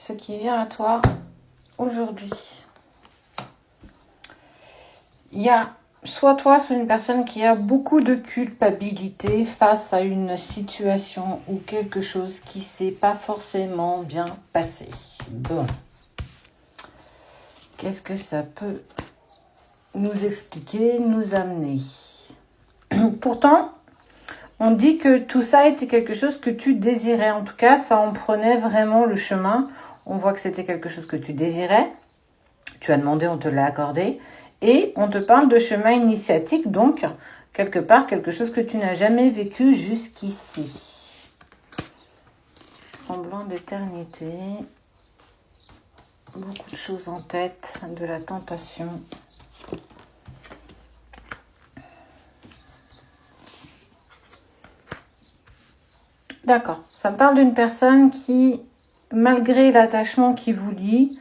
ce qui vient à toi aujourd'hui. Il y a soit toi, soit une personne qui a beaucoup de culpabilité face à une situation ou quelque chose qui ne s'est pas forcément bien passé. Bon. Qu'est-ce que ça peut nous expliquer, nous amener? Pourtant, on dit que tout ça était quelque chose que tu désirais. En tout cas, ça en prenait vraiment le chemin. On voit que c'était quelque chose que tu désirais. Tu as demandé, on te l'a accordé. Et on te parle de chemin initiatique, donc, quelque part, quelque chose que tu n'as jamais vécu jusqu'ici. Semblant d'éternité. Beaucoup de choses en tête, de la tentation. D'accord, ça me parle d'une personne qui, malgré l'attachement qui vous lie,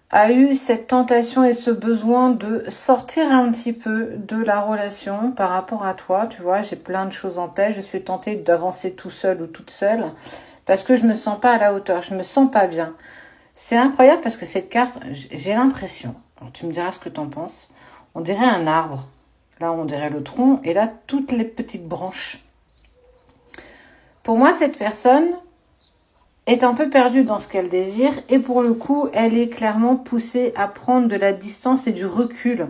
a eu cette tentation et ce besoin de sortir un petit peu de la relation par rapport à toi. Tu vois, j'ai plein de choses en tête, je suis tentée d'avancer tout seul ou toute seule parce que je me sens pas à la hauteur, je me sens pas bien. C'est incroyable parce que cette carte, j'ai l'impression, alors tu me diras ce que tu en penses, on dirait un arbre. Là, on dirait le tronc et là, toutes les petites branches. Pour moi, cette personne est un peu perdue dans ce qu'elle désire et pour le coup, elle est clairement poussée à prendre de la distance et du recul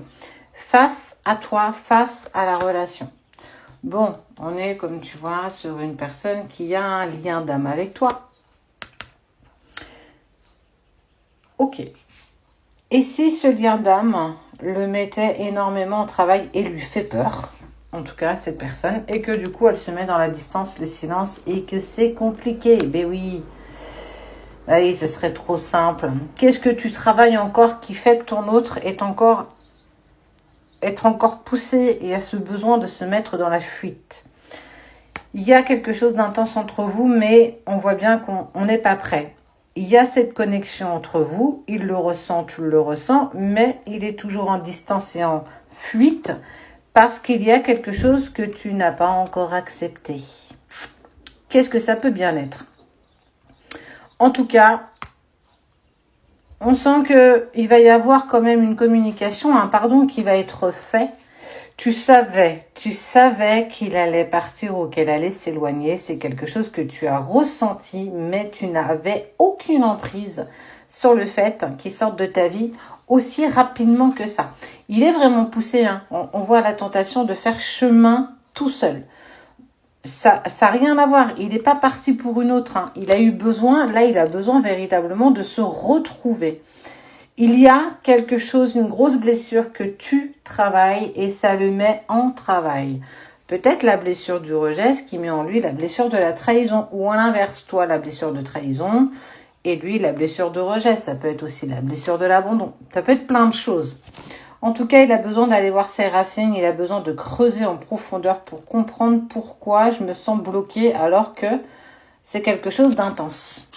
face à toi, face à la relation. Bon, on est, comme tu vois, sur une personne qui a un lien d'âme avec toi. Ok. Et si ce lien d'âme le mettait énormément en travail et lui fait peur, en tout cas cette personne, et que du coup elle se met dans la distance, le silence, et que c'est compliqué, ben oui, allez, ce serait trop simple. Qu'est-ce que tu travailles encore qui fait que ton autre est encore poussé et a ce besoin de se mettre dans la fuite? Il y a quelque chose d'intense entre vous, mais on voit bien qu'on n'est pas prêt. Il y a cette connexion entre vous, il le ressent, tu le ressens, mais il est toujours en distance et en fuite parce qu'il y a quelque chose que tu n'as pas encore accepté. Qu'est-ce que ça peut bien être? En tout cas, on sent qu'il va y avoir quand même une communication, un pardon qui va être fait. Tu savais qu'il allait partir ou qu'elle allait s'éloigner. C'est quelque chose que tu as ressenti, mais tu n'avais aucune emprise sur le fait qu'il sorte de ta vie aussi rapidement que ça. Il est vraiment poussé, hein. On voit la tentation de faire chemin tout seul. Ça n'a rien à voir. Il n'est pas parti pour une autre, hein. Il a eu besoin, là il a besoin véritablement de se retrouver. Il y a quelque chose, une grosse blessure que tu travailles et ça le met en travail. Peut-être la blessure du rejet, ce qui met en lui la blessure de la trahison. Ou à l'inverse, toi, la blessure de trahison et lui, la blessure de rejet. Ça peut être aussi la blessure de l'abandon. Ça peut être plein de choses. En tout cas, il a besoin d'aller voir ses racines. Il a besoin de creuser en profondeur pour comprendre pourquoi je me sens bloquée alors que c'est quelque chose d'intense.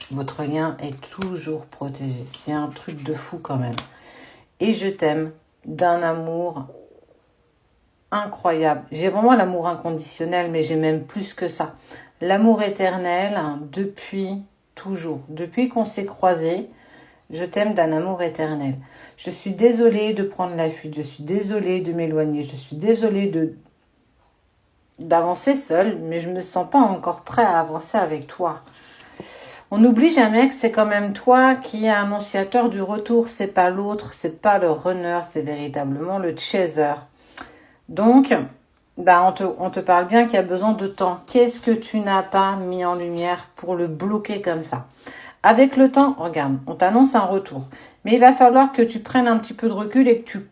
Votre lien est toujours protégé. C'est un truc de fou quand même. Et je t'aime d'un amour incroyable. J'ai vraiment l'amour inconditionnel, mais j'ai même plus que ça. L'amour éternel depuis toujours. Depuis qu'on s'est croisés, je t'aime d'un amour éternel. Je suis désolée de prendre la fuite. Je suis désolée de m'éloigner. Je suis désolée d'avancer seule, mais je ne me sens pas encore prêt à avancer avec toi. On n'oublie jamais que c'est quand même toi qui es annonciateur du retour. C'est pas l'autre, c'est pas le runner, c'est véritablement le chaser. Donc, on te parle bien qu'il y a besoin de temps. Qu'est-ce que tu n'as pas mis en lumière pour le bloquer comme ça? Avec le temps, regarde, on t'annonce un retour. Mais il va falloir que tu prennes un petit peu de recul et que tu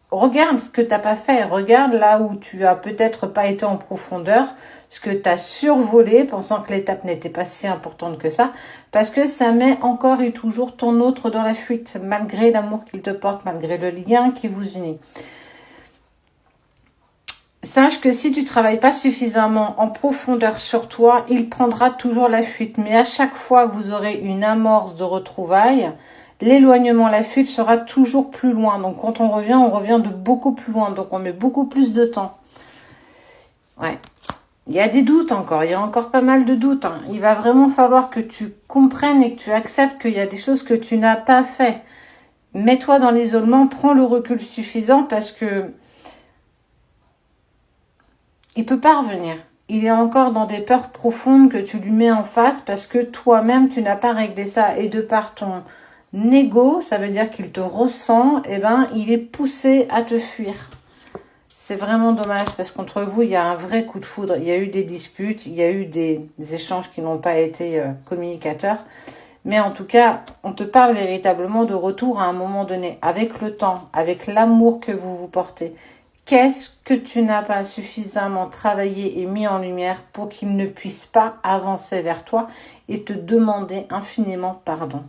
regarde ce que tu n'as pas fait. Regarde là où tu as peut-être pas été en profondeur, ce que tu as survolé, pensant que l'étape n'était pas si importante que ça, parce que ça met encore et toujours ton autre dans la fuite, malgré l'amour qu'il te porte, malgré le lien qui vous unit. Sache que si tu travailles pas suffisamment en profondeur sur toi, il prendra toujours la fuite. Mais à chaque fois que vous aurez une amorce de retrouvailles, l'éloignement, la fuite sera toujours plus loin. Donc quand on revient de beaucoup plus loin. Donc on met beaucoup plus de temps. Ouais. Il y a des doutes encore, il y a encore pas mal de doutes. Hein. Il va vraiment falloir que tu comprennes et que tu acceptes qu'il y a des choses que tu n'as pas fait. Mets-toi dans l'isolement, prends le recul suffisant parce que il peut pas revenir. Il est encore dans des peurs profondes que tu lui mets en face parce que toi-même, tu n'as pas réglé ça. Et de par ton ego, ça veut dire qu'il te ressent, eh ben, il est poussé à te fuir. C'est vraiment dommage parce qu'entre vous, il y a un vrai coup de foudre. Il y a eu des disputes, il y a eu des échanges qui n'ont pas été communicateurs. Mais en tout cas, on te parle véritablement de retour à un moment donné, avec le temps, avec l'amour que vous vous portez. Qu'est-ce que tu n'as pas suffisamment travaillé et mis en lumière pour qu'il ne puisse pas avancer vers toi et te demander infiniment pardon?